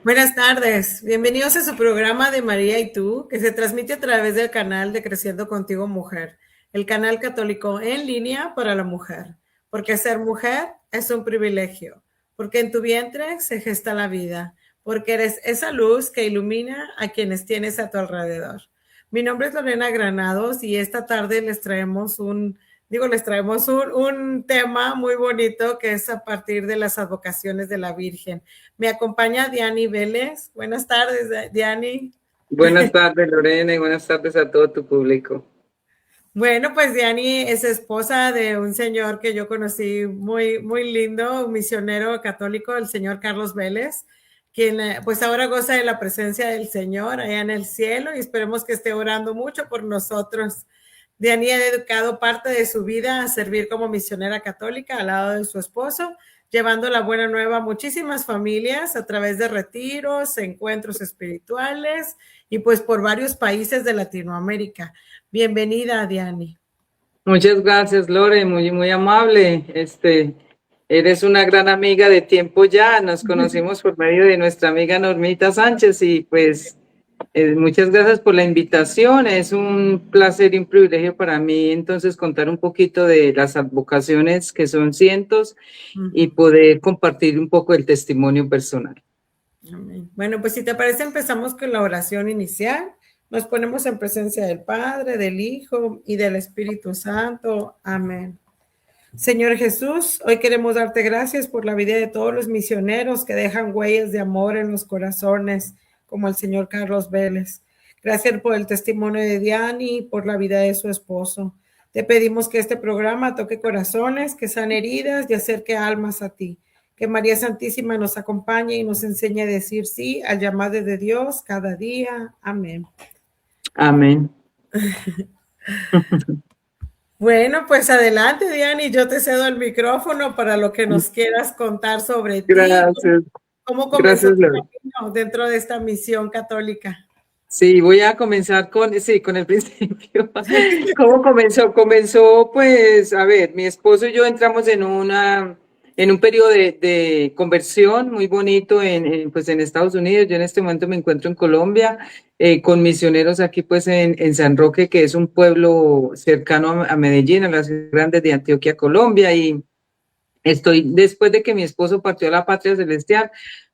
Buenas tardes, bienvenidos a su programa de María y tú, que se transmite a través del canal de Creciendo Contigo Mujer, el canal católico en línea para la mujer, porque ser mujer es un privilegio, porque en tu vientre se gesta la vida, porque eres esa luz que ilumina a quienes tienes a tu alrededor. Mi nombre es Lorena Granados y esta tarde les traemos un tema muy bonito que es a partir de las advocaciones de la Virgen. Me acompaña Diani Vélez. Buenas tardes, Diani. Buenas tardes, Lorena, y buenas tardes a todo tu público. Bueno, pues Diani es esposa de un señor que yo conocí muy lindo, un misionero católico, el señor Carlos Vélez, quien pues ahora goza de la presencia del Señor allá en el cielo y esperemos que esté orando mucho por nosotros. Diani ha dedicado parte de su vida a servir como misionera católica al lado de su esposo, llevando la buena nueva a muchísimas familias a través de retiros, encuentros espirituales y pues por varios países de Latinoamérica. Bienvenida, Diani. Muchas gracias, Lore, muy amable. Eres una gran amiga de tiempo ya. Nos conocimos por medio de nuestra amiga Normita Sánchez y pues muchas gracias por la invitación. Es un placer y un privilegio para mí entonces contar un poquito de las advocaciones que son cientos y poder compartir un poco el testimonio personal. Amén. Bueno, pues si te parece, empezamos con la oración inicial. Nos ponemos en presencia del Padre, del Hijo y del Espíritu Santo. Amén. Señor Jesús, hoy queremos darte gracias por la vida de todos los misioneros que dejan huellas de amor en los corazones, como el señor Carlos Vélez. Gracias por el testimonio de Diani y por la vida de su esposo. Te pedimos que este programa toque corazones, que sane heridas y acerque almas a ti. Que María Santísima nos acompañe y nos enseñe a decir sí al llamado de Dios cada día. Amén. Amén. Bueno, pues adelante, Diani, yo te cedo el micrófono para lo que nos quieras contar sobre ti, Gracias, cómo comenzó gracias, tu Lore. camino dentro de esta misión católica. Sí, voy a comenzar con el principio. ¿Cómo comenzó? Comenzó, pues, a ver, mi esposo y yo entramos en un periodo de conversión muy bonito pues, en Estados Unidos. Yo en este momento me encuentro en Colombia, con misioneros aquí, pues, en San Roque, que es un pueblo cercano a Medellín, a las ciudades grandes de Antioquia, Colombia, y después de que mi esposo partió a la patria celestial,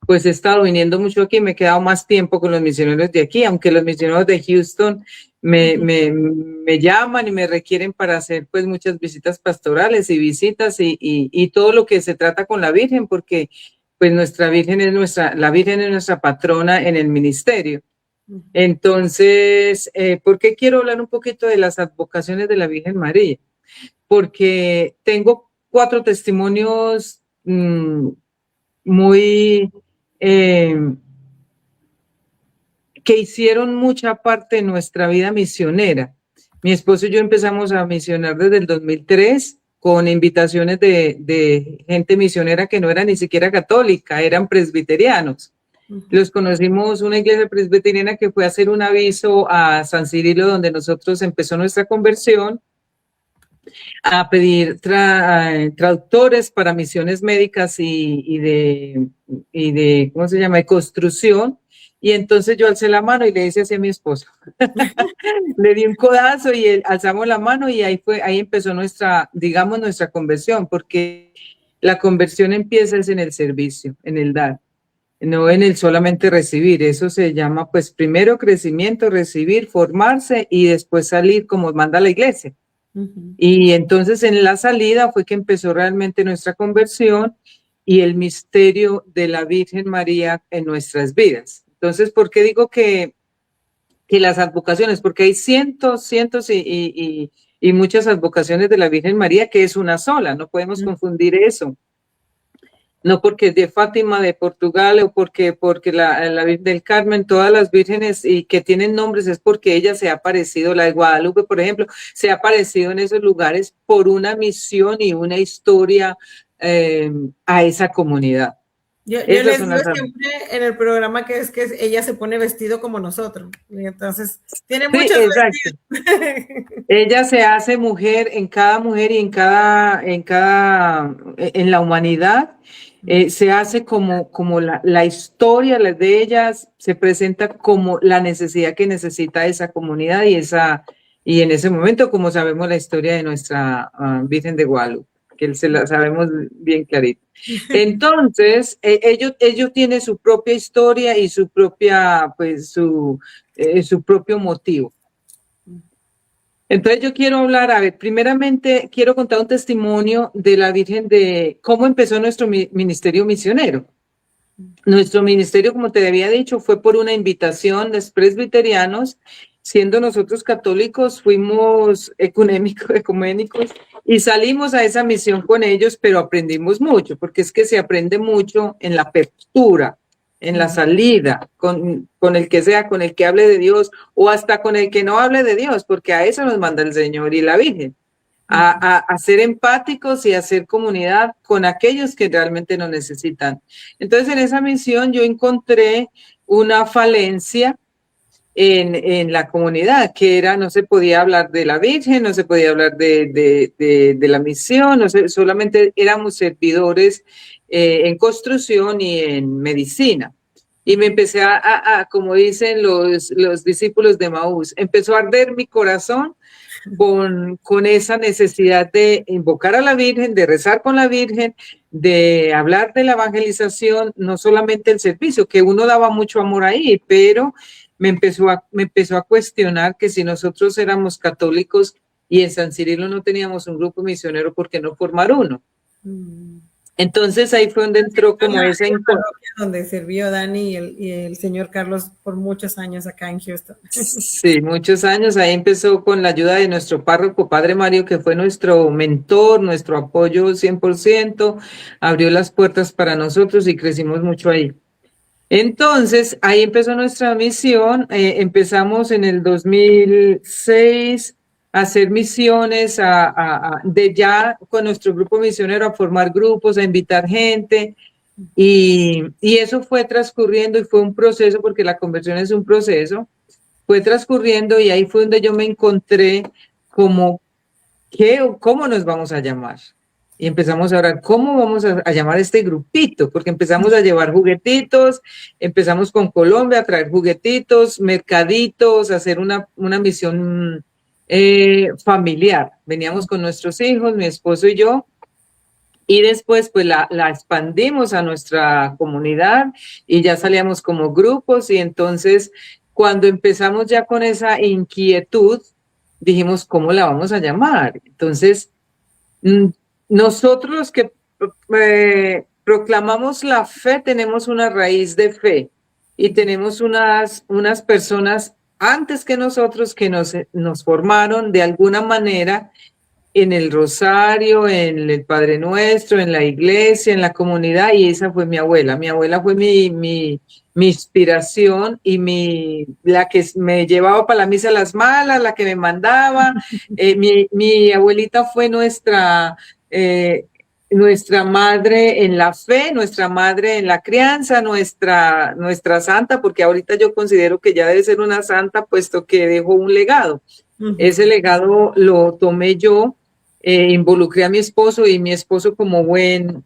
pues he estado viniendo mucho aquí, me he quedado más tiempo con los misioneros de aquí, aunque los misioneros de Houston me llaman y me requieren para hacer pues muchas visitas pastorales y visitas y todo lo que se trata con la Virgen, porque pues la Virgen es nuestra patrona en el ministerio. Entonces, ¿por qué quiero hablar un poquito de las advocaciones de la Virgen María? Porque tengo 4 testimonios muy que hicieron mucha parte de nuestra vida misionera. Mi esposo y yo empezamos a misionar desde el 2003 con invitaciones de gente misionera que no era ni siquiera católica, eran presbiterianos. Los conocimos una iglesia presbiteriana que fue a hacer un aviso a San Cirilo, donde nosotros empezó nuestra conversión, a pedir traductores para misiones médicas y de, ¿cómo se llama?, de construcción. Y entonces yo alcé la mano y le hice así a mi esposo. Le di un codazo y alzamos la mano y ahí empezó digamos, nuestra conversión, porque la conversión empieza es en el servicio, en el dar, no en el solamente recibir. Eso se llama, pues, primero crecimiento, recibir, formarse y después salir como manda la iglesia. Y entonces en la salida fue que empezó realmente nuestra conversión y el misterio de la Virgen María en nuestras vidas. Entonces, ¿por qué digo que las advocaciones? Porque hay cientos y muchas advocaciones de la Virgen María, que es una sola, no podemos confundir eso. No porque es de Fátima, de Portugal, o porque la Virgen del Carmen, todas las vírgenes y que tienen nombres es porque ella se ha aparecido, la de Guadalupe, por ejemplo, se ha aparecido en esos lugares por una misión y una historia a esa comunidad. Yo Esas les son digo las siempre en el programa que ella se pone vestido como nosotros. Y entonces, tiene Sí, muchos exacto. vestidos. Ella se hace mujer en cada mujer y en la humanidad. Se hace como la historia de ellas, se presenta como la necesidad que necesita esa comunidad y en ese momento, como sabemos la historia de nuestra Virgen de Guadalupe, que se la sabemos bien clarito. Entonces, ellos tienen su propia historia y su propia, pues, su propio motivo. Entonces yo quiero hablar, a ver, primeramente quiero contar un testimonio de la Virgen de cómo empezó nuestro ministerio misionero. Nuestro ministerio, como te había dicho, fue por una invitación de presbiterianos. Siendo nosotros católicos, fuimos ecuménicos y salimos a esa misión con ellos, pero aprendimos mucho, porque es que se aprende mucho en la apertura, en la salida, con el que sea, con el que hable de Dios o hasta con el que no hable de Dios, porque a eso nos manda el Señor y la Virgen, a ser empáticos y a hacer comunidad con aquellos que realmente nos necesitan. Entonces, en esa misión yo encontré una falencia en la comunidad, que era, no se podía hablar de la Virgen, no se podía hablar de la misión, no sé, solamente éramos servidores en construcción y en medicina. Y me empecé como dicen los discípulos de Maús, empezó a arder mi corazón con esa necesidad de invocar a la Virgen, de rezar con la Virgen, de hablar de la evangelización, no solamente el servicio, que uno daba mucho amor ahí, pero me empezó a cuestionar que si nosotros éramos católicos y en San Cirilo no teníamos un grupo misionero, ¿por qué no formar uno? Entonces ahí fue donde entró como esa donde sirvió Dani y el señor Carlos por muchos años acá en Houston. Sí, muchos años. Ahí empezó con la ayuda de nuestro párroco, Padre Mario, que fue nuestro mentor, nuestro apoyo 100%, abrió las puertas para nosotros y crecimos mucho ahí. Entonces, ahí empezó nuestra misión. Empezamos en el 2006 a hacer misiones, de ya con nuestro grupo misionero a formar grupos, a invitar gente. Y eso fue transcurriendo y fue un proceso, porque la conversión es un proceso. Fue transcurriendo y ahí fue donde yo me encontré como, ¿cómo nos vamos a llamar? Y empezamos a orar, ¿cómo vamos a llamar a este grupito? Porque empezamos a llevar juguetitos, empezamos con Colombia a traer juguetitos, mercaditos, a hacer una misión familiar. Veníamos con nuestros hijos, mi esposo y yo, y después pues la expandimos a nuestra comunidad y ya salíamos como grupos. Y entonces cuando empezamos ya con esa inquietud, dijimos, ¿cómo la vamos a llamar? Entonces, nosotros que proclamamos la fe, tenemos una raíz de fe y tenemos unas personas antes que nosotros que nos formaron de alguna manera en el rosario, en el Padre Nuestro, en la iglesia, en la comunidad, y esa fue mi abuela. Mi abuela fue mi inspiración y la que me llevaba para la misa las malas, la que me mandaba. Mi abuelita fue nuestra madre en la fe, nuestra madre en la crianza, nuestra santa, porque ahorita yo considero que ya debe ser una santa, puesto que dejó un legado. Ese legado lo tomé yo, involucré a mi esposo, y mi esposo como buena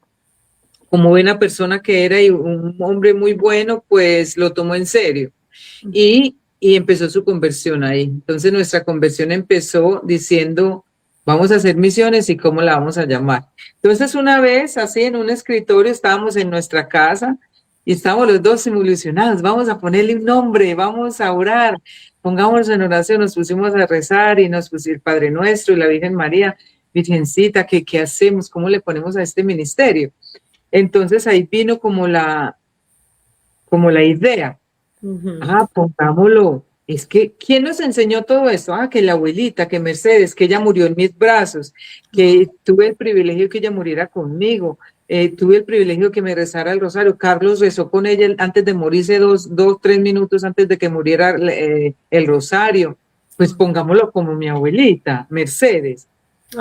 persona que era y un hombre muy bueno, pues lo tomó en serio y empezó su conversión ahí. Entonces nuestra conversión empezó diciendo, vamos a hacer misiones y cómo la vamos a llamar. Entonces una vez así en un escritorio estábamos en nuestra casa y estábamos los dos ilusionados, vamos a ponerle un nombre, vamos a orar, pongámonos en oración. Nos pusimos a rezar y nos pusimos el Padre Nuestro y la Virgen María, Virgencita, ¿qué hacemos? ¿Cómo le ponemos a este ministerio? Entonces ahí vino como la idea. Pongámoslo. Es que, ¿quién nos enseñó todo esto? Que la abuelita, que Mercedes, que ella murió en mis brazos, que tuve el privilegio que ella muriera conmigo, tuve el privilegio que me rezara el rosario. Carlos rezó con ella antes de morirse 3 minutos antes de que muriera el rosario. Pues pongámoslo como mi abuelita, Mercedes. Sí,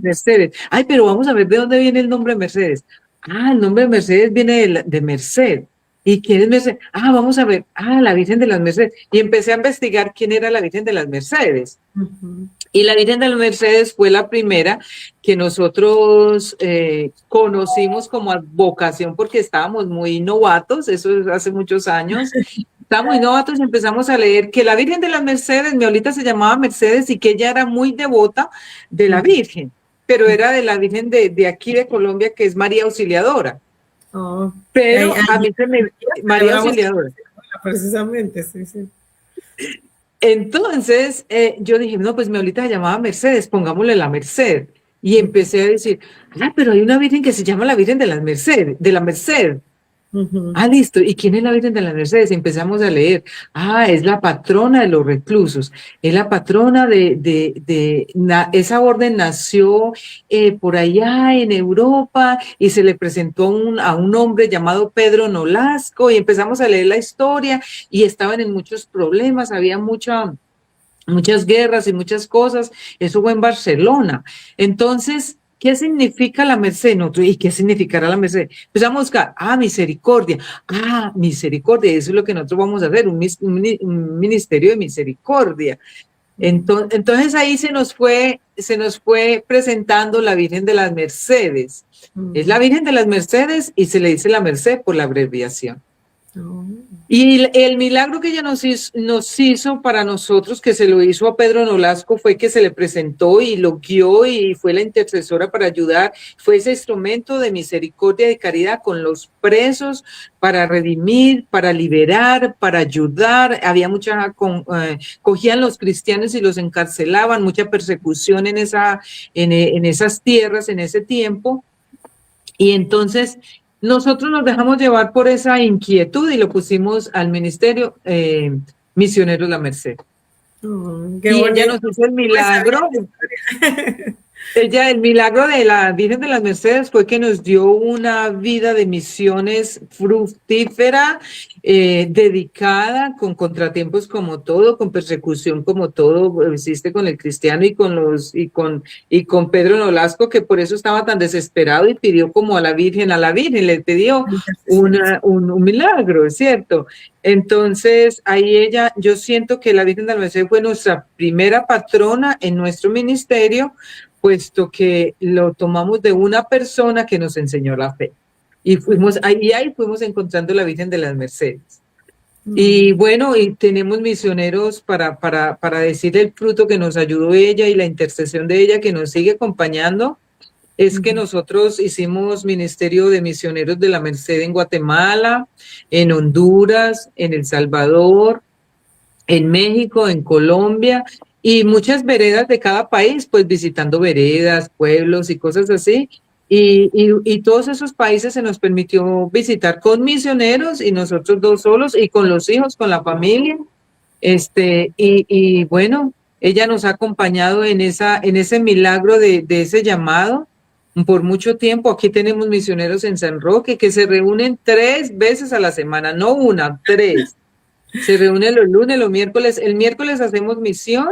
Mercedes. Pero vamos a ver de dónde viene el nombre Mercedes. El nombre de Mercedes viene de Merced. ¿Y quién es Mercedes? Vamos a ver, la Virgen de las Mercedes. Y empecé a investigar quién era la Virgen de las Mercedes. Y la Virgen de las Mercedes fue la primera que nosotros conocimos como vocación porque estábamos muy novatos, eso es hace muchos años. Estábamos muy novatos y empezamos a leer que la Virgen de las Mercedes, mi abuelita se llamaba Mercedes y que ella era muy devota de la Virgen, pero era de la Virgen de aquí de Colombia, que es María Auxiliadora. Oh, Pero a mí se me... María Auxiliadora. Precisamente, sí, sí. Entonces, yo dije, no, pues mi abuelita se llamaba Mercedes, pongámosle la Merced. Y empecé a decir, pero hay una virgen que se llama la Virgen de las Mercedes, de la Merced. Listo. ¿Y quién es la Virgen de las Mercedes? Empezamos a leer. Es la patrona de los reclusos. Es la patrona esa orden nació por allá en Europa y se le presentó a un hombre llamado Pedro Nolasco y empezamos a leer la historia y estaban en muchos problemas, había muchas guerras y muchas cosas. Eso fue en Barcelona. Entonces, ¿qué significa la merced? ¿Y qué significará la merced? Empezamos a buscar, misericordia. Misericordia, eso es lo que nosotros vamos a hacer, un ministerio de misericordia. Entonces ahí se nos fue presentando la Virgen de las Mercedes. Es la Virgen de las Mercedes y se le dice la merced por la abreviación. Y el milagro que ella nos hizo para nosotros, que se lo hizo a Pedro Nolasco, fue que se le presentó y lo guió y fue la intercesora para ayudar, fue ese instrumento de misericordia y de caridad con los presos para redimir, para liberar, para ayudar. Había cogían los cristianos y los encarcelaban, mucha persecución en esas tierras en ese tiempo. Y entonces nosotros nos dejamos llevar por esa inquietud y lo pusimos al ministerio Misioneros La Merced. Qué bonito. Ella nos hizo el milagro. El milagro de la Virgen de las Mercedes fue que nos dio una vida de misiones fructífera, dedicada, con contratiempos como todo, con persecución como todo existe con el cristiano y con Pedro Nolasco, que por eso estaba tan desesperado y pidió como a la Virgen, le pidió un milagro, ¿cierto? Entonces, ahí yo siento que la Virgen de las Mercedes fue nuestra primera patrona en nuestro ministerio, puesto que lo tomamos de una persona que nos enseñó la fe. Y ahí fuimos encontrando la Virgen de las Mercedes. Y bueno, y tenemos misioneros para decir el fruto que nos ayudó ella y la intercesión de ella que nos sigue acompañando. Es que nosotros hicimos ministerio de misioneros de la Merced en Guatemala, en Honduras, en El Salvador, en México, en Colombia, y muchas veredas de cada país, pues visitando veredas, pueblos y cosas así. Y todos esos países se nos permitió visitar con misioneros y nosotros dos solos y con los hijos, con la familia. Y bueno, ella nos ha acompañado en ese milagro de ese llamado por mucho tiempo. Aquí tenemos misioneros en San Roque que se reúnen 3 veces a la semana, no una, 3. Se reúnen los lunes, los miércoles. El miércoles hacemos misión,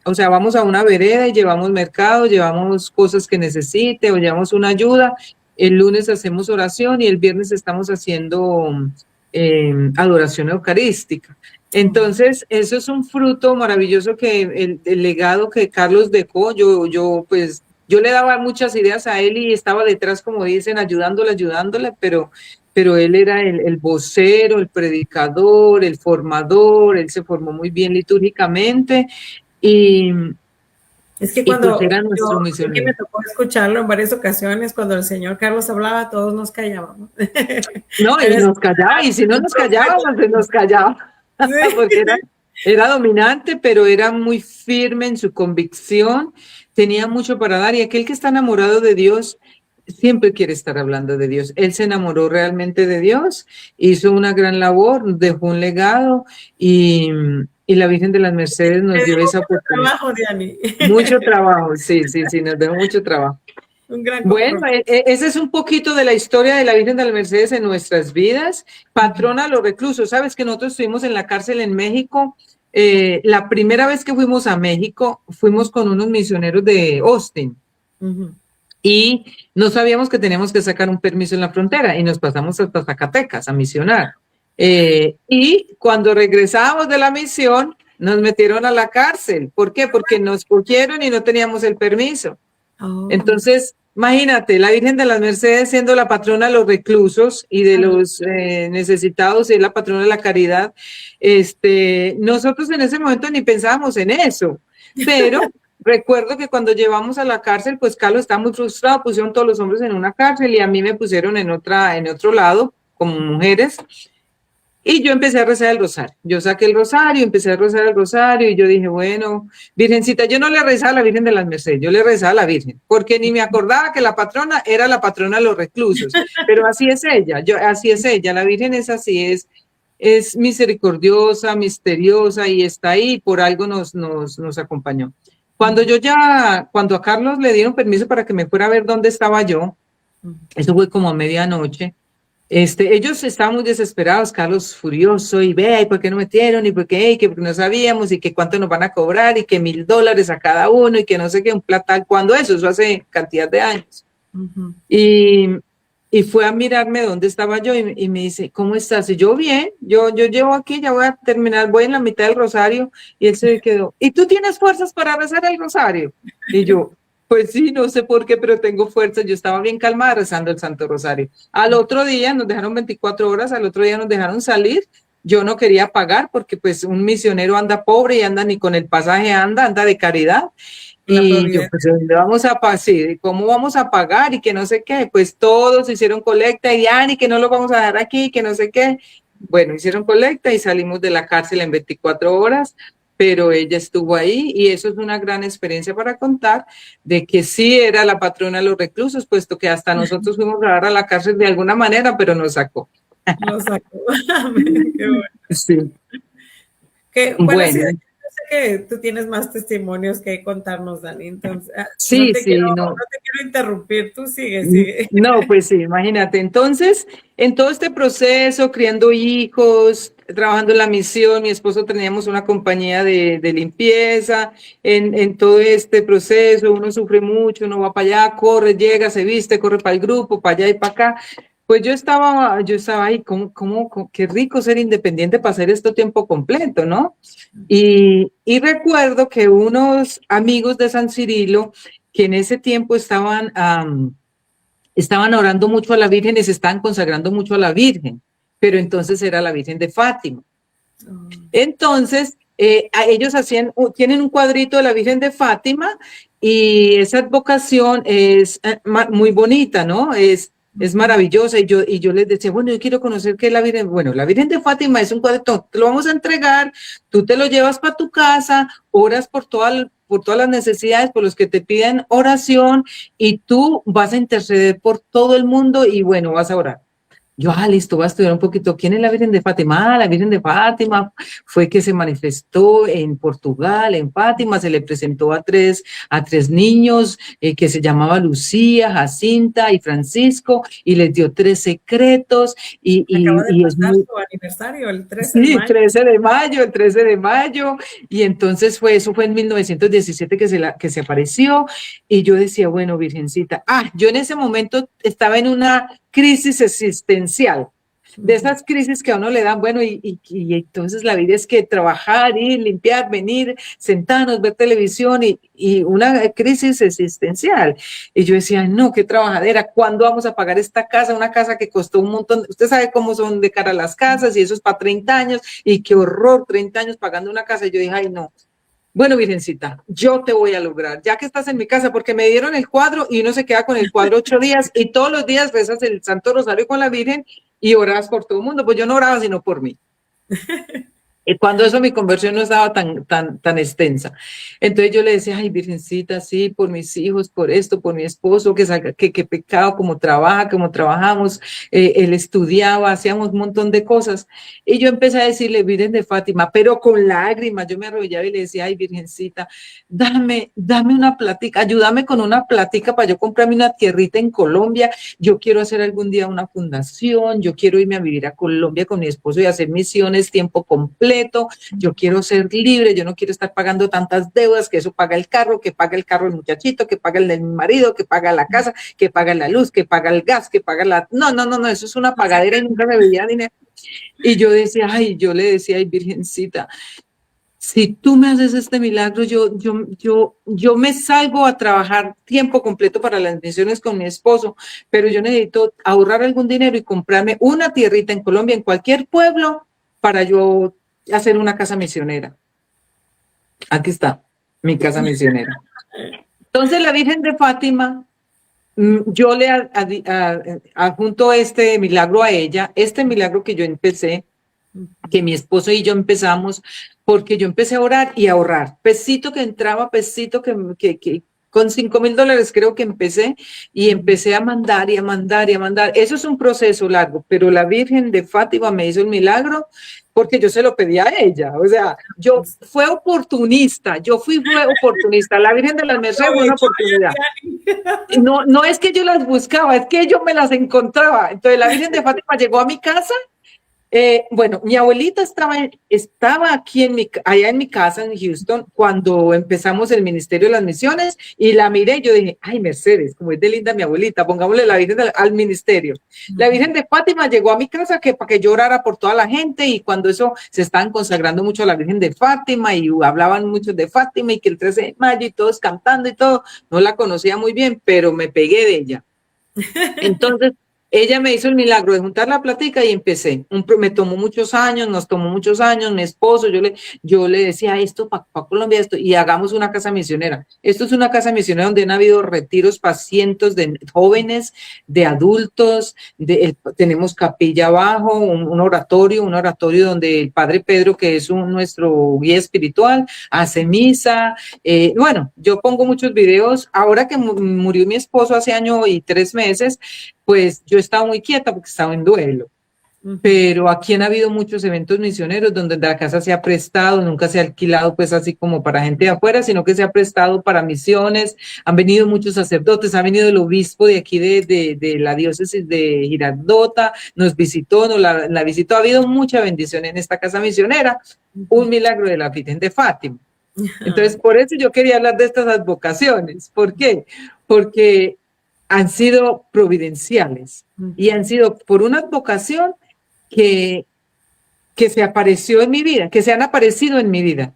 o sea, vamos a una vereda y llevamos mercado, llevamos cosas que necesite o llevamos una ayuda. El lunes hacemos oración y el viernes estamos haciendo adoración eucarística. Entonces, eso es un fruto maravilloso que el legado que Carlos dejó. Yo le daba muchas ideas a él y estaba detrás, como dicen, ayudándole, pero él era el vocero, el predicador, el formador. Él se formó muy bien litúrgicamente y es que cuando pues era nuestro misionero. Me tocó escucharlo en varias ocasiones, cuando el señor Carlos hablaba, todos nos callábamos. No, y nos callaba, y si no nos callábamos, pues nos callaba, sí. Porque era dominante, pero era muy firme en su convicción, tenía mucho para dar, y aquel que está enamorado de Dios siempre quiere estar hablando de Dios. Él se enamoró realmente de Dios, hizo una gran labor, dejó un legado, y la Virgen de las Mercedes nos dio esa oportunidad. Mucho trabajo, Diani. Mucho trabajo, sí, nos dejó mucho trabajo. Bueno, ese es un poquito de la historia de la Virgen de las Mercedes en nuestras vidas. Patrona a los reclusos. Sabes que nosotros estuvimos en la cárcel en México. La primera vez que fuimos a México, fuimos con unos misioneros de Austin. Y no sabíamos que teníamos que sacar un permiso en la frontera y nos pasamos hasta Zacatecas a misionar. Y cuando regresábamos de la misión, nos metieron a la cárcel. ¿Por qué? Porque nos cogieron y no teníamos el permiso. Oh. Entonces, imagínate, la Virgen de las Mercedes siendo la patrona de los reclusos y de los necesitados, y es la patrona de la caridad. Nosotros en ese momento ni pensábamos en eso, pero recuerdo que cuando llevamos a la cárcel, pues Carlos estaba muy frustrado, pusieron todos los hombres en una cárcel y a mí me pusieron en otro lado, como mujeres. Y yo empecé a rezar el rosario. Yo saqué el rosario, empecé a rezar el rosario y yo dije, bueno, Virgencita, yo no le rezaba a la Virgen de las Mercedes, yo le rezaba a la Virgen, porque ni me acordaba que la patrona era la patrona de los reclusos. Pero así es ella, así es ella, la Virgen es así, es misericordiosa, misteriosa y está ahí, por algo nos acompañó. Cuando a Carlos le dieron permiso para que me fuera a ver dónde estaba yo, eso fue como a medianoche. Ellos estaban muy desesperados, Carlos furioso, y vea, ¿y por qué no metieron? ¿Y por qué? Y que no sabíamos, y que cuánto nos van a cobrar, y que $1,000 a cada uno, y que no sé qué, un platal, ¿cuándo eso hace cantidad de años. Y fue a mirarme dónde estaba yo, y me dice, ¿cómo estás? Y yo, bien, yo llevo aquí, ya voy a terminar, voy en la mitad del rosario, y él se quedó, ¿y tú tienes fuerzas para rezar el rosario? Y yo, pues sí, no sé por qué, pero tengo fuerza. Yo estaba bien calmada rezando el Santo Rosario. Al otro día nos dejaron 24 horas, al otro día nos dejaron salir. Yo no quería pagar porque pues un misionero anda pobre y anda ni con el pasaje anda de caridad. Y yo, pues, ¿dónde vamos a pagar? Sí, ¿cómo vamos a pagar? Y que no sé qué. Pues todos hicieron colecta y y que no lo vamos a dar aquí, que no sé qué. Bueno, hicieron colecta y salimos de la cárcel en 24 horas. Pero ella estuvo ahí y eso es una gran experiencia para contar de que sí era la patrona de los reclusos, puesto que hasta nosotros fuimos a dar a la cárcel de alguna manera, pero nos sacó. Nos sacó. Qué bueno. Sí. Bueno, sí, yo sé que tú tienes más testimonios que contarnos, Dani, entonces sí, no te quiero interrumpir, tú sigue. No, pues sí, imagínate. Entonces, en todo este proceso, criando hijos, trabajando en la misión, mi esposo teníamos una compañía de limpieza, en todo este proceso uno sufre mucho, uno va para allá, corre, llega, se viste, corre para el grupo, para allá y para acá. Pues yo estaba ahí, qué rico ser independiente para hacer esto tiempo completo, ¿no? Y recuerdo que unos amigos de San Cirilo, que en ese tiempo estaban orando mucho a la Virgen y se estaban consagrando mucho a la Virgen, pero entonces era la Virgen de Fátima. Entonces, ellos tienen un cuadrito de la Virgen de Fátima y esa advocación es muy bonita, ¿no? Es maravillosa y yo les decía, bueno, yo quiero conocer qué es la Virgen. Bueno, la Virgen de Fátima es un cuadrito, te lo vamos a entregar, tú te lo llevas para tu casa, oras por todas las necesidades, por los que te piden oración y tú vas a interceder por todo el mundo y bueno, vas a orar. Yo, listo, voy a estudiar un poquito. ¿Quién es la Virgen de Fátima? La Virgen de Fátima fue que se manifestó en Portugal, en Fátima, se le presentó a tres niños que se llamaba Lucía, Jacinta y Francisco, y les dio 3 secretos. Acaba de pasar su aniversario, el 13 de mayo. 13 de mayo, y entonces eso fue en 1917 que se apareció, y yo decía, bueno, Virgencita, yo en ese momento estaba en una crisis existencial, de esas crisis que a uno le dan, bueno, y entonces la vida es que trabajar, ir, limpiar, venir, sentarnos, ver televisión y una crisis existencial. Y yo decía, no, qué trabajadera, ¿cuándo vamos a pagar esta casa? Una casa que costó un montón, usted sabe cómo son de cara a las casas y eso es para 30 años y qué horror, 30 años pagando una casa. Y yo dije, no. Bueno, Virgencita, yo te voy a lograr, ya que estás en mi casa, porque me dieron el cuadro y uno se queda con el cuadro 8 días y todos los días rezas el Santo Rosario con la Virgen y oras por todo el mundo. Pues yo no oraba sino por mí. Cuando eso mi conversión no estaba tan extensa. Entonces yo le decía, ay, Virgencita, sí, por mis hijos, por esto, por mi esposo, que pecado, como trabajamos, él estudiaba, hacíamos un montón de cosas. Y yo empecé a decirle, Virgen de Fátima, pero con lágrimas, yo me arrodillaba y le decía, ay, Virgencita, dame una plática, ayúdame con una plática para yo comprarme una tierrita en Colombia. Yo quiero hacer algún día una fundación, yo quiero irme a vivir a Colombia con mi esposo y hacer misiones tiempo completo. Yo quiero ser libre, yo no quiero estar pagando tantas deudas, que eso paga el carro, que paga el carro el muchachito, que paga el de mi marido, que paga la casa, que paga la luz, que paga el gas, que paga la... No, eso es una pagadera y nunca me veía dinero. Y yo decía, yo le decía, ay, Virgencita, si tú me haces este milagro, yo me salgo a trabajar tiempo completo para las misiones con mi esposo, pero yo necesito ahorrar algún dinero y comprarme una tierrita en Colombia, en cualquier pueblo, para yo hacer una casa misionera. Aquí está, mi casa misionera. Entonces la Virgen de Fátima, yo le adjunto este milagro a ella, este milagro que yo empecé, que mi esposo y yo empezamos, porque yo empecé a orar y a ahorrar. Pesito que entraba, pesito que con $5,000 creo que empecé, y empecé a mandar y a mandar y a mandar. Eso es un proceso largo, pero la Virgen de Fátima me hizo el milagro porque yo se lo pedí a ella. O sea, yo fue oportunista, fue oportunista. La Virgen de las Mercedes fue una oportunidad. No, no es que yo las buscaba, es que yo me las encontraba. Entonces la Virgen de Fátima llegó a mi casa. Bueno, mi abuelita estaba aquí allá en mi casa en Houston cuando empezamos el Ministerio de las Misiones, y la miré y yo dije, ay, Mercedes, como es de linda mi abuelita, pongámosle la Virgen al ministerio. La Virgen de Fátima llegó a mi casa para que yo orara por toda la gente, y cuando eso se estaban consagrando mucho a la Virgen de Fátima y hablaban mucho de Fátima y que el 13 de mayo y todos cantando y todo, no la conocía muy bien, pero me pegué de ella. Entonces, ella me hizo el milagro de juntar la platica y empecé. Me tomó muchos años, nos tomó muchos años, mi esposo, yo le decía esto para Colombia, esto, y hagamos una casa misionera. Esto es una casa misionera donde han habido retiros para cientos de jóvenes, de adultos, tenemos capilla abajo, un oratorio donde el Padre Pedro, que es nuestro guía espiritual, hace misa. Bueno, yo pongo muchos videos. Ahora que murió mi esposo hace 1 y 3 meses, pues yo estaba muy quieta porque estaba en duelo. Pero aquí han habido muchos eventos misioneros donde la casa se ha prestado, nunca se ha alquilado pues así como para gente de afuera, sino que se ha prestado para misiones. Han venido muchos sacerdotes, ha venido el obispo de aquí de la diócesis de Girardota, nos visitó, la visitó. Ha habido mucha bendición en esta casa misionera, un milagro de la Virgen de Fátima. Entonces, por eso yo quería hablar de estas advocaciones. ¿Por qué? Porque han sido providenciales y han sido por una advocación que se apareció en mi vida, que se han aparecido en mi vida.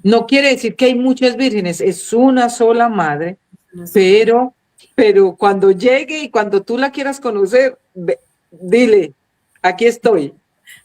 No quiere decir que hay muchas vírgenes, es una sola madre, pero cuando llegue y cuando tú la quieras conocer, dile, aquí estoy.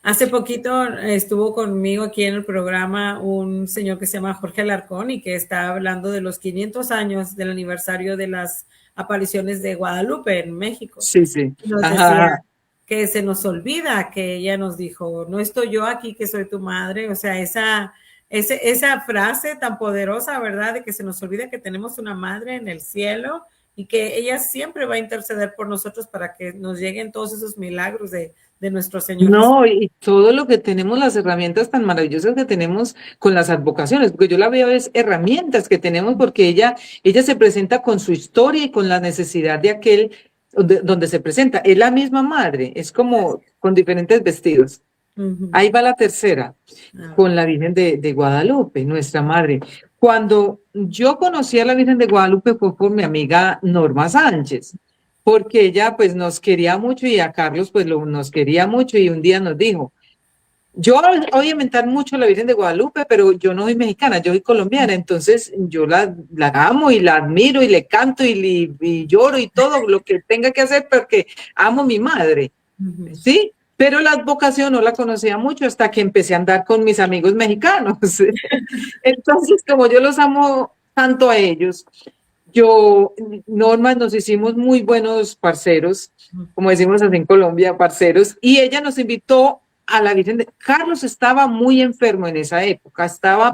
Hace poquito estuvo conmigo aquí en el programa un señor que se llama Jorge Alarcón y que está hablando de los 500 años del aniversario de las apariciones de Guadalupe en México. Sí, sí. Nos decía que se nos olvida que ella nos dijo, no estoy yo aquí que soy tu madre. O sea, esa frase tan poderosa, ¿verdad? De que se nos olvida que tenemos una madre en el cielo y que ella siempre va a interceder por nosotros para que nos lleguen todos esos milagros de nuestro Señor. No, y todo lo que tenemos, las herramientas tan maravillosas que tenemos con las advocaciones, porque yo la veo es herramientas que tenemos, porque ella se presenta con su historia y con la necesidad de aquel donde se presenta. Es la misma madre, es como con diferentes vestidos. Ahí va la tercera, con la Virgen de Guadalupe, nuestra madre. Cuando yo conocí a la Virgen de Guadalupe fue por mi amiga Norma Sánchez, porque ella pues nos quería mucho y a Carlos pues nos quería mucho, y un día nos dijo, yo voy a inventar mucho a la Virgen de Guadalupe, pero yo no soy mexicana, yo soy colombiana, entonces yo la amo y la admiro y le canto y lloro y todo lo que tenga que hacer porque amo a mi madre, ¿sí? Pero la advocación no la conocía mucho hasta que empecé a andar con mis amigos mexicanos. Entonces, como yo los amo tanto a ellos, Norma, nos hicimos muy buenos parceros, como decimos así en Colombia, parceros, y ella nos invitó a la Virgen de Carlos. Estaba muy enfermo en esa época,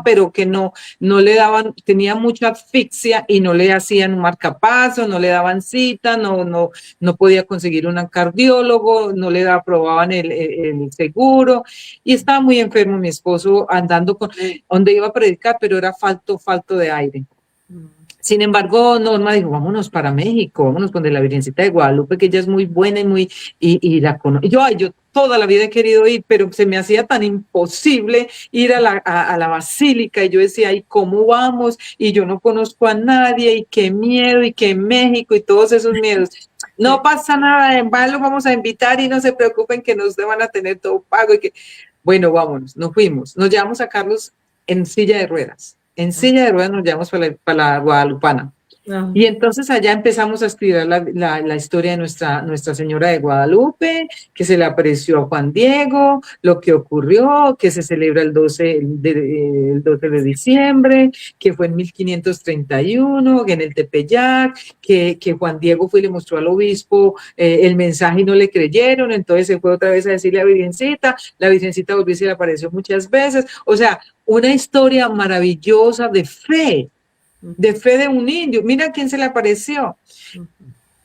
pero que no le daban, tenía mucha asfixia y no le hacían un marcapaso, no le daban cita, no podía conseguir un cardiólogo, no le aprobaban el seguro, y estaba muy enfermo mi esposo, andando donde iba a predicar, pero era falto de aire. Sin embargo, Norma dijo, vámonos para México, vámonos con la Virgencita de Guadalupe, que ella es muy buena y la conozco. Yo toda la vida he querido ir, pero se me hacía tan imposible ir a la basílica, y yo decía, ¿y cómo vamos? Y yo no conozco a nadie, y qué miedo, y que México, y todos esos miedos. No pasa nada, en vano vamos a invitar y no se preocupen que nos van a tener todo pago. Bueno, vámonos, nos fuimos, nos llevamos a Carlos en silla de ruedas. En silla de ruedas nos llevamos para la Guadalupana. Ah, Y entonces allá empezamos a estudiar la historia de Nuestra Señora de Guadalupe, que se le apareció a Juan Diego, lo que ocurrió, que se celebra el 12 de diciembre, que fue en 1531, que en el Tepeyac, que Juan Diego fue y le mostró al obispo el mensaje y no le creyeron, entonces se fue otra vez a decirle a la Virgencita volvió y se le apareció muchas veces. O sea, una historia maravillosa de fe de un indio. Mira quién se le apareció.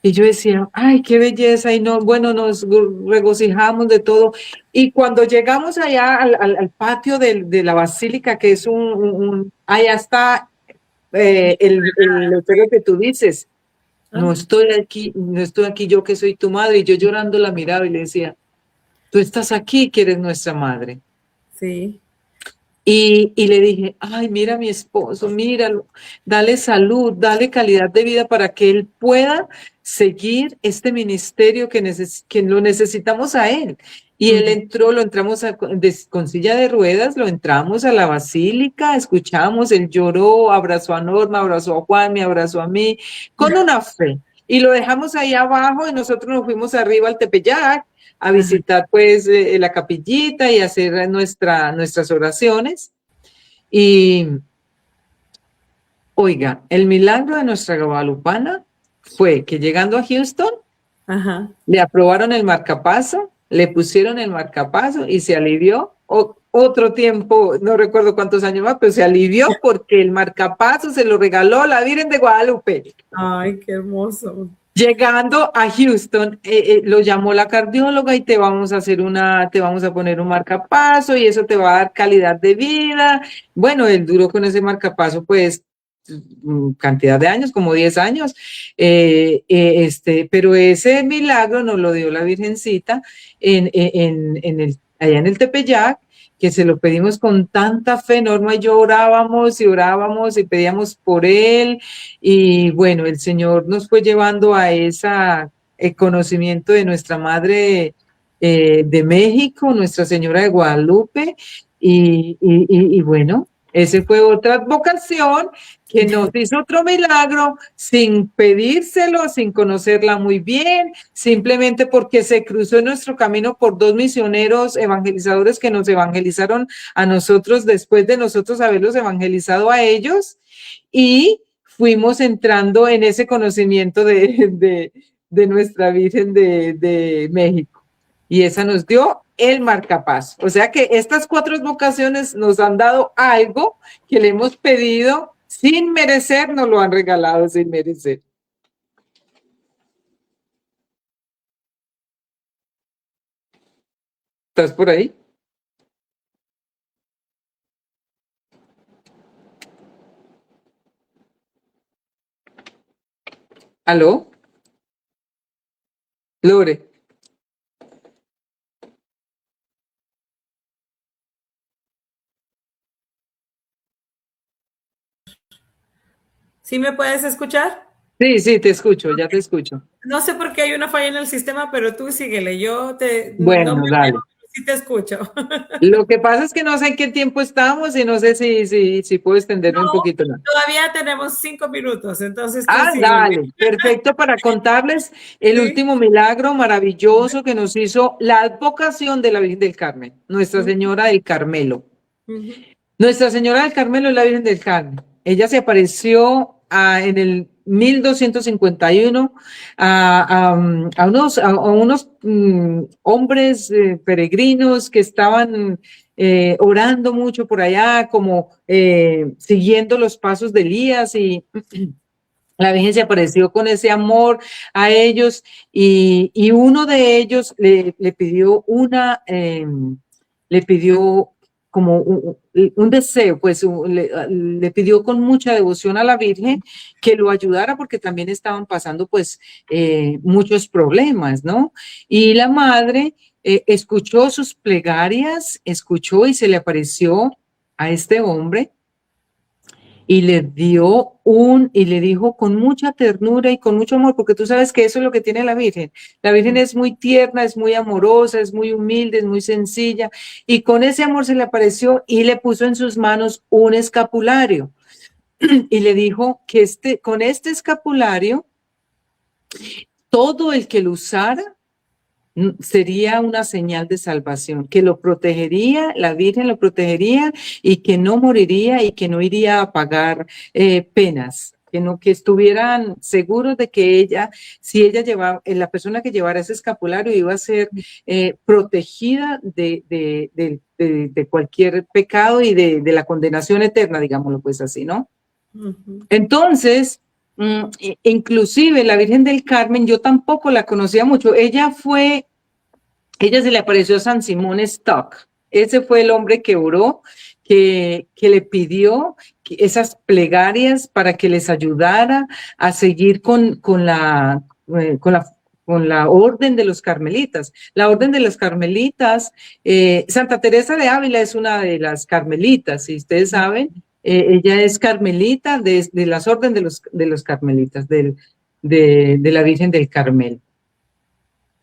Y yo decía, ay, qué belleza. Y no, bueno, nos regocijamos de todo. Y cuando llegamos allá al patio de la basílica, que es allá está el letrero que tú dices. No estoy aquí yo que soy tu madre. Y yo llorando la miraba y le decía, tú estás aquí, que eres nuestra madre. sí. Y le dije, ay, mira a mi esposo, míralo, dale salud, dale calidad de vida para que él pueda seguir este ministerio que lo necesitamos a él. Y él lo entramos con silla de ruedas, lo entramos a la basílica, escuchamos, él lloró, abrazó a Norma, abrazó a Juan, me abrazó a mí, con una fe. Y lo dejamos ahí abajo y nosotros nos fuimos arriba al Tepeyac a visitar pues la capillita y hacer nuestras oraciones. Y oiga, el milagro de Nuestra Guadalupana fue que llegando a Houston, le aprobaron el marcapaso, le pusieron el marcapaso y se alivió. Otro tiempo, no recuerdo cuántos años más, pero se alivió porque el marcapaso se lo regaló la Virgen de Guadalupe. Ay, qué hermoso. Llegando a Houston, lo llamó la cardióloga y te vamos a poner un marcapaso y eso te va a dar calidad de vida. Bueno, él duró con ese marcapaso pues cantidad de años, como 10 años, pero ese milagro nos lo dio la Virgencita allá en el Tepeyac, que se lo pedimos con tanta fe. Norma y yo orábamos y pedíamos por él, y bueno, el Señor nos fue llevando a el conocimiento de nuestra Madre de México, Nuestra Señora de Guadalupe, y bueno, esa fue otra vocación que nos hizo otro milagro sin pedírselo, sin conocerla muy bien, simplemente porque se cruzó en nuestro camino por 2 misioneros evangelizadores que nos evangelizaron a nosotros después de nosotros haberlos evangelizado a ellos, y fuimos entrando en ese conocimiento de nuestra Virgen de México. Y esa nos dio el marcapaso. O sea que estas 4 vocaciones nos han dado algo que le hemos pedido sin merecer, nos lo han regalado sin merecer. ¿Estás por ahí? ¿Aló? Lore. ¿Sí me puedes escuchar? Sí, te escucho, ya te escucho. No sé por qué hay una falla en el sistema, pero tú síguele. Bueno, no me dale. veo, pero sí te escucho. Lo que pasa es que no sé en qué tiempo estamos y no sé si puedo extenderme un poquito más. Todavía tenemos 5 minutos, entonces tú Dale, perfecto, para contarles el último milagro maravilloso que nos hizo la advocación de la Virgen del Carmen, Nuestra Señora del Carmelo. Nuestra Señora del Carmelo es la Virgen del Carmen. Ella se apareció en el 1251 a unos hombres peregrinos que estaban orando mucho por allá, como siguiendo los pasos de Elías, y la Virgen se apareció con ese amor a ellos, y uno de ellos le pidió como un deseo, pues le pidió con mucha devoción a la Virgen que lo ayudara porque también estaban pasando pues muchos problemas, ¿no? Y la madre escuchó sus plegarias, escuchó y se le apareció a este hombre y y le dijo con mucha ternura y con mucho amor, porque tú sabes que eso es lo que tiene la Virgen. La Virgen es muy tierna, es muy amorosa, es muy humilde, es muy sencilla, y con ese amor se le apareció y le puso en sus manos un escapulario y le dijo que con este escapulario, todo el que lo usara sería una señal de salvación, que lo protegería, la Virgen lo protegería y que no moriría y que no iría a pagar penas, que estuvieran seguros de que si ella llevaba, la persona que llevara ese escapulario iba a ser protegida de cualquier pecado y de la condenación eterna, digámoslo pues así, ¿no? Entonces, inclusive la Virgen del Carmen, yo tampoco la conocía mucho. Ella se le apareció a San Simón Stock. Ese fue el hombre que oró, que le pidió esas plegarias para que les ayudara a seguir con la orden de los carmelitas. La orden de los carmelitas, Santa Teresa de Ávila es una de las carmelitas, si ustedes saben. Ella es carmelita de las órdenes de los carmelitas, de la Virgen del Carmel.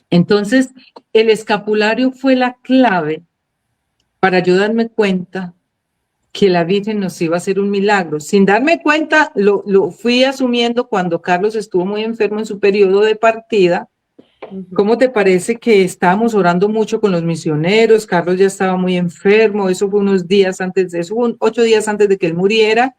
Entonces, el escapulario fue la clave para yo darme cuenta que la Virgen nos iba a hacer un milagro. Sin darme cuenta, lo fui asumiendo cuando Carlos estuvo muy enfermo en su periodo de partida. ¿Cómo te parece que estábamos orando mucho con los misioneros? Carlos ya estaba muy enfermo, eso fue 8 días antes de que él muriera.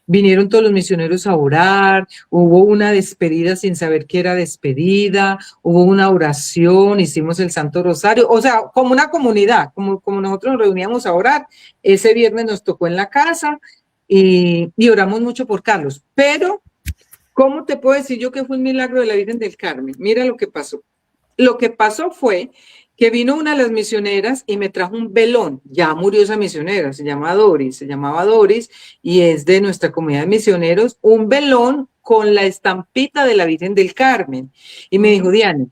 Vinieron todos los misioneros a orar, hubo una despedida sin saber qué era despedida, hubo una oración, hicimos el Santo Rosario, o sea, como una comunidad, como nosotros nos reuníamos a orar. Ese viernes nos tocó en la casa y oramos mucho por Carlos. Pero, ¿cómo te puedo decir yo que fue un milagro de la Virgen del Carmen? Mira lo que pasó. Lo que pasó fue que vino una de las misioneras y me trajo un velón. Ya murió esa misionera, se llamaba Doris, y es de nuestra comunidad de misioneros, un velón con la estampita de la Virgen del Carmen. Y me dijo, Diana,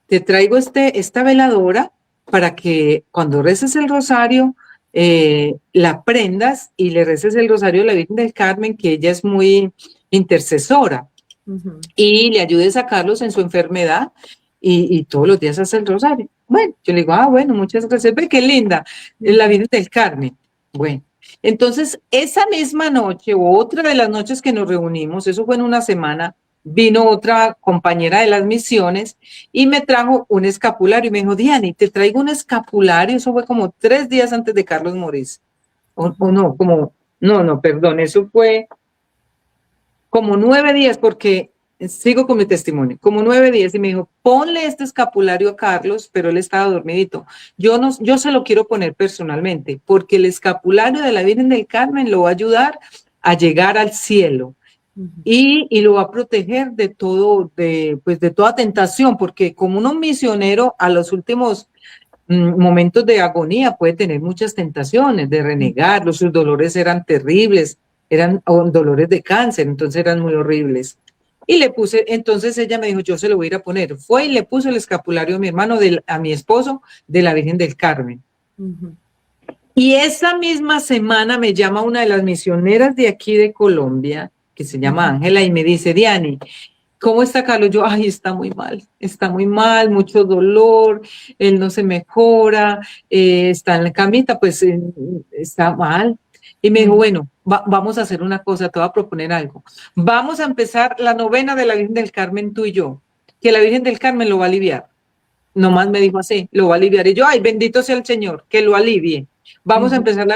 te traigo esta veladora para que cuando reces el rosario, la prendas y le reces el rosario a la Virgen del Carmen, que ella es muy intercesora, y le ayudes a Carlos en su enfermedad. Y todos los días hace el rosario. Bueno, yo le digo, bueno, muchas gracias. Ve qué linda, es la Virgen del Carmen. Bueno, entonces esa misma noche o otra de las noches que nos reunimos, eso fue en una semana, vino otra compañera de las misiones y me trajo un escapulario y me dijo, Diana, te traigo un escapulario. Eso fue como 3 días antes de Carlos morirse. Perdón, eso fue como 9 días porque sigo con mi testimonio, como 9 días, y me dijo, ponle este escapulario a Carlos, pero él estaba dormidito. Yo se lo quiero poner personalmente, porque el escapulario de la Virgen del Carmen lo va a ayudar a llegar al cielo y lo va a proteger de toda tentación, porque como un misionero a los últimos momentos de agonía puede tener muchas tentaciones de renegar, sus dolores eran terribles, eran dolores de cáncer, entonces eran muy horribles. Y le puse, entonces ella me dijo, yo se lo voy a ir a poner. Fue y le puso el escapulario a mi hermano, a mi esposo, de la Virgen del Carmen. Y esa misma semana me llama una de las misioneras de aquí de Colombia, que se llama Ángela, y me dice, Diani, ¿cómo está Carlos? Yo, está muy mal, mucho dolor, él no se mejora, está en la camita, pues está mal. Y me dijo, bueno, vamos a hacer una cosa, te voy a proponer algo. Vamos a empezar la novena de la Virgen del Carmen, tú y yo, que la Virgen del Carmen lo va a aliviar. Nomás me dijo así, lo va a aliviar. Y yo, bendito sea el Señor, que lo alivie. Vamos a empezar la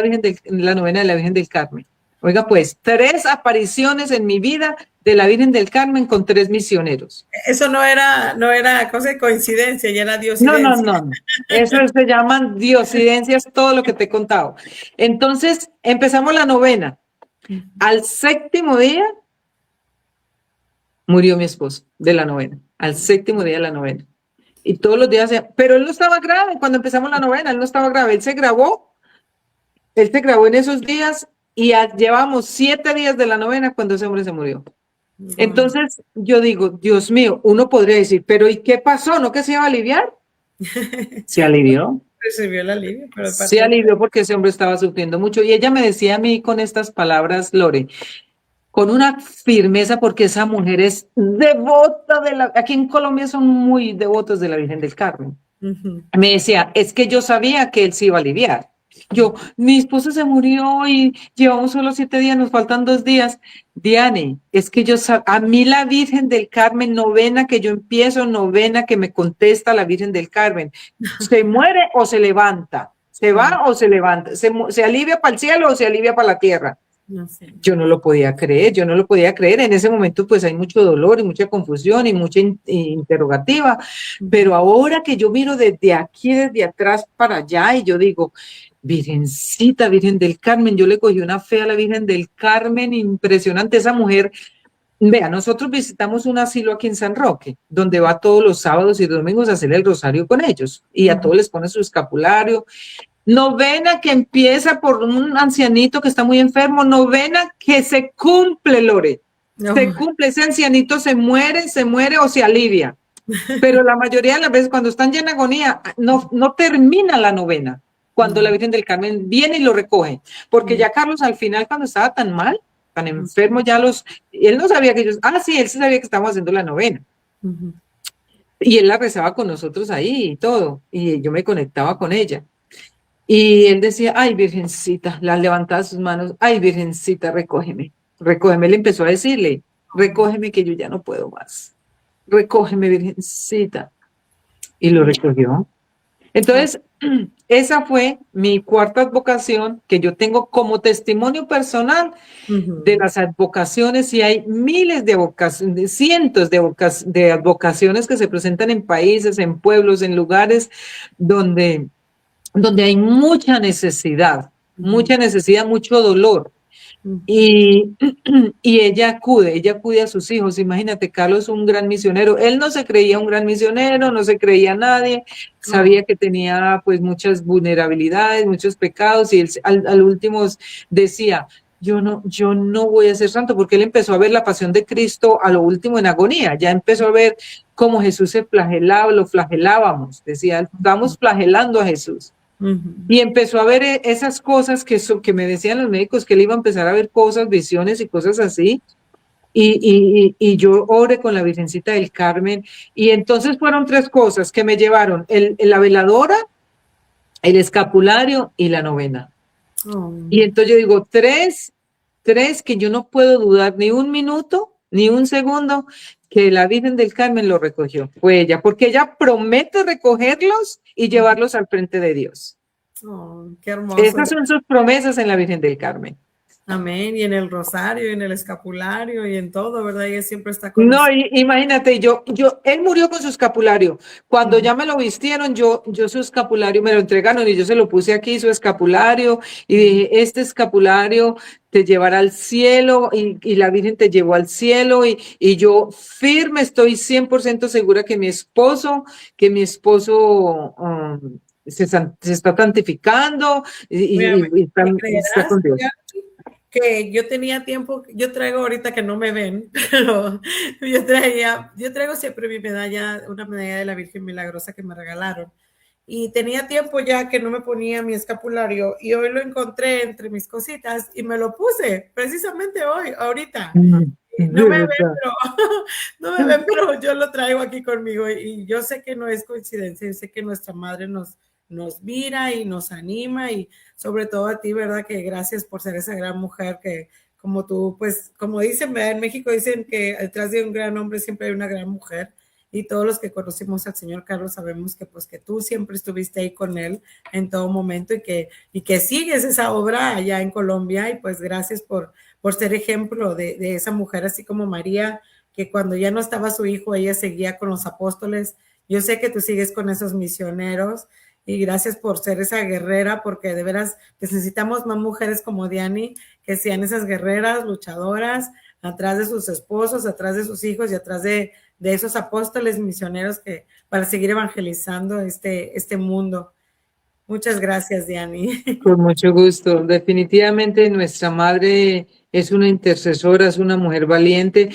novena de la Virgen del Carmen. Oiga, pues, 3 apariciones en mi vida de la Virgen del Carmen con 3 misioneros. Eso no era cosa de coincidencia, ya era diosidencia. No. Eso se llaman diosidencias, todo lo que te he contado. Entonces, empezamos la novena. Al 7º día, murió mi esposo de la novena. Al 7º día de la novena. Y todos los días, pero él no estaba grave cuando empezamos la novena, él no estaba grave. Él se grabó en esos días y llevamos 7 días de la novena cuando ese hombre se murió. Entonces yo digo, Dios mío, uno podría decir, pero ¿y qué pasó? ¿No que se iba a aliviar? Se alivió. Recibió el alivio. Pero se alivió porque ese hombre estaba sufriendo mucho. Y ella me decía a mí con estas palabras, Lore, con una firmeza, porque esa mujer es devota aquí en Colombia son muy devotos de la Virgen del Carmen. Me decía, es que yo sabía que él se iba a aliviar. Yo, mi esposo se murió y llevamos solo 7 días, nos faltan 2 días. Diane, es que a mí la Virgen del Carmen, novena que yo empiezo, novena que me contesta la Virgen del Carmen, se muere o se levanta, se va o se levanta, se alivia para el cielo o se alivia para la tierra. No sé. Yo no lo podía creer, yo no lo podía creer. En ese momento pues hay mucho dolor y mucha confusión y mucha interrogativa, pero ahora que yo miro desde aquí, desde atrás para allá, y yo digo, Virgencita, Virgen del Carmen, yo le cogí una fe a la Virgen del Carmen impresionante. Esa mujer, vea, nosotros visitamos un asilo aquí en San Roque, donde va todos los sábados y domingos a hacer el rosario con ellos, y a todos les pone su escapulario. Novena que empieza por un ancianito que está muy enfermo, novena que se cumple, Lore, se cumple, ese ancianito se muere o se alivia, pero la mayoría de las veces cuando están ya en agonía, no termina la novena, cuando la Virgen del Carmen viene y lo recoge, porque ya Carlos al final cuando estaba tan mal, tan enfermo, él no sabía que ellos, sí, él sí sabía que estábamos haciendo la novena. Y él la rezaba con nosotros ahí y todo, y yo me conectaba con ella. Y él decía, ay, Virgencita, la levantaba sus manos, ay, Virgencita, recógeme, recógeme. Él empezó a decirle, recógeme que yo ya no puedo más, recógeme, Virgencita. Y lo recogió. Entonces, esa fue mi cuarta advocación que yo tengo como testimonio personal de las advocaciones, y hay miles de advocaciones, cientos de advocaciones que se presentan en países, en pueblos, en lugares donde hay mucha necesidad, mucho dolor. Y ella acude a sus hijos. Imagínate, Carlos, un gran misionero. Él no se creía un gran misionero, no se creía nadie, sabía que tenía pues muchas vulnerabilidades, muchos pecados, y él al último decía, yo no voy a ser santo, porque él empezó a ver la pasión de Cristo a lo último en agonía, ya empezó a ver cómo Jesús se flagelaba, lo flagelábamos, decía, estamos flagelando a Jesús. Y empezó a ver esas cosas que me decían los médicos, que él iba a empezar a ver cosas, visiones y cosas así. Y yo oré con la Virgencita del Carmen. Y entonces fueron 3 cosas que me llevaron: la veladora, el escapulario y la novena. Y entonces yo digo, tres que yo no puedo dudar ni un minuto, ni un segundo, que la Virgen del Carmen lo recogió. Fue ella, porque ella promete recogerlos y llevarlos al frente de Dios. Qué hermoso. Esas son sus promesas en la Virgen del Carmen. Amén. Y en el rosario, y en el escapulario, y en todo, ¿verdad? Ella siempre está con nosotros. No, imagínate, él murió con su escapulario. Cuando ya me lo vistieron, yo su escapulario me lo entregaron y yo se lo puse aquí, su escapulario, y dije, este escapulario te llevará al cielo, y la Virgen te llevó al cielo, y yo firme estoy 100% segura que mi esposo se está santificando y está con Dios. Que yo tenía tiempo, yo traigo ahorita que no me ven, pero yo traigo siempre mi medalla, una medalla de la Virgen Milagrosa que me regalaron. Y tenía tiempo ya que no me ponía mi escapulario, y hoy lo encontré entre mis cositas y me lo puse precisamente hoy, ahorita. No me ven, pero yo lo traigo aquí conmigo, y yo sé que no es coincidencia, yo sé que nuestra madre nos mira y nos anima, y sobre todo a ti, ¿verdad? Que gracias por ser esa gran mujer que, como tú, pues, como dicen, ¿verdad? En México dicen que detrás de un gran hombre siempre hay una gran mujer, y todos los que conocimos al señor Carlos sabemos que, pues, que tú siempre estuviste ahí con él en todo momento, y que sigues esa obra allá en Colombia, y pues gracias por ser ejemplo de esa mujer, así como María, que cuando ya no estaba su hijo, ella seguía con los apóstoles. Yo sé que tú sigues con esos misioneros, y gracias por ser esa guerrera, porque de veras necesitamos más mujeres como Diani, que sean esas guerreras, luchadoras, atrás de sus esposos, atrás de sus hijos y atrás de esos apóstoles misioneros para seguir evangelizando este mundo. Muchas gracias, Diani. Con mucho gusto. Definitivamente nuestra madre es una intercesora, es una mujer valiente,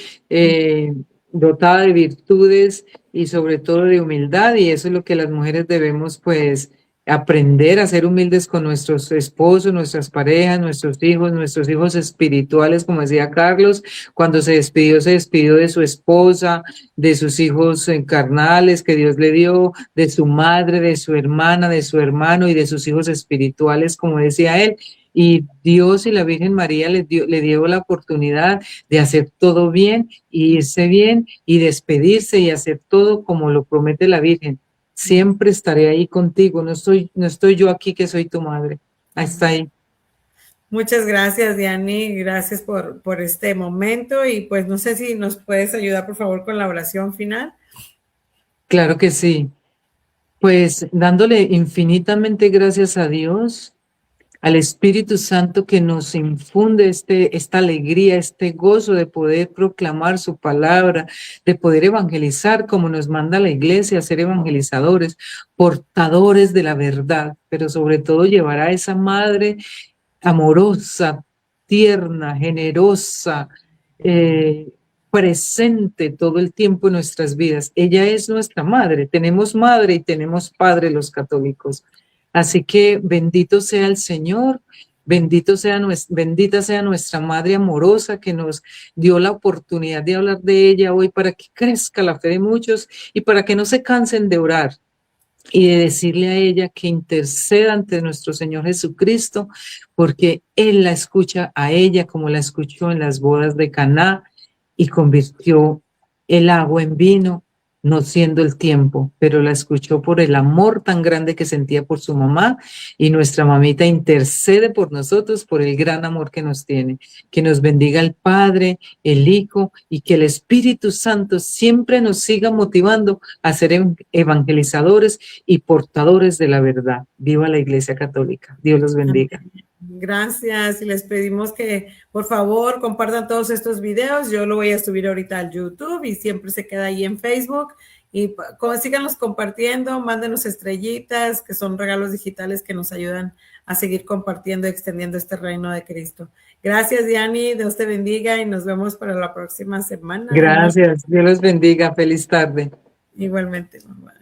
dotada de virtudes y sobre todo de humildad, y eso es lo que las mujeres debemos pues aprender a ser humildes con nuestros esposos, nuestras parejas, nuestros hijos espirituales, como decía Carlos, cuando se despidió de su esposa, de sus hijos carnales que Dios le dio, de su madre, de su hermana, de su hermano y de sus hijos espirituales, como decía él. Y Dios y la Virgen María le dio la oportunidad de hacer todo bien, y irse bien y despedirse y hacer todo como lo promete la Virgen. Siempre estaré ahí contigo, no estoy yo aquí que soy tu madre. Ahí está ahí. Muchas gracias, Diani, gracias por este momento y pues no sé si nos puedes ayudar por favor con la oración final. Claro que sí. Pues dándole infinitamente gracias a Dios, al Espíritu Santo que nos infunde esta alegría, este gozo de poder proclamar su palabra, de poder evangelizar como nos manda la iglesia, ser evangelizadores, portadores de la verdad, pero sobre todo llevar a esa madre amorosa, tierna, generosa, presente todo el tiempo en nuestras vidas. Ella es nuestra madre, tenemos madre y tenemos padre los católicos. Así que bendito sea el Señor, bendita sea nuestra Madre amorosa que nos dio la oportunidad de hablar de ella hoy para que crezca la fe de muchos y para que no se cansen de orar y de decirle a ella que interceda ante nuestro Señor Jesucristo, porque Él la escucha a ella como la escuchó en las bodas de Caná y convirtió el agua en vino, no siendo el tiempo, pero la escuchó por el amor tan grande que sentía por su mamá, y nuestra mamita intercede por nosotros por el gran amor que nos tiene. Que nos bendiga el Padre, el Hijo, y que el Espíritu Santo siempre nos siga motivando a ser evangelizadores y portadores de la verdad. Viva la Iglesia Católica. Dios los bendiga. Gracias, y les pedimos que por favor compartan todos estos videos. Yo lo voy a subir ahorita al YouTube y siempre se queda ahí en Facebook. Y síganos compartiendo, mándenos estrellitas, que son regalos digitales que nos ayudan a seguir compartiendo y extendiendo este reino de Cristo. Gracias, Diani, Dios te bendiga y nos vemos para la próxima semana. Gracias, Dios los bendiga. Feliz tarde. Igualmente, mamá.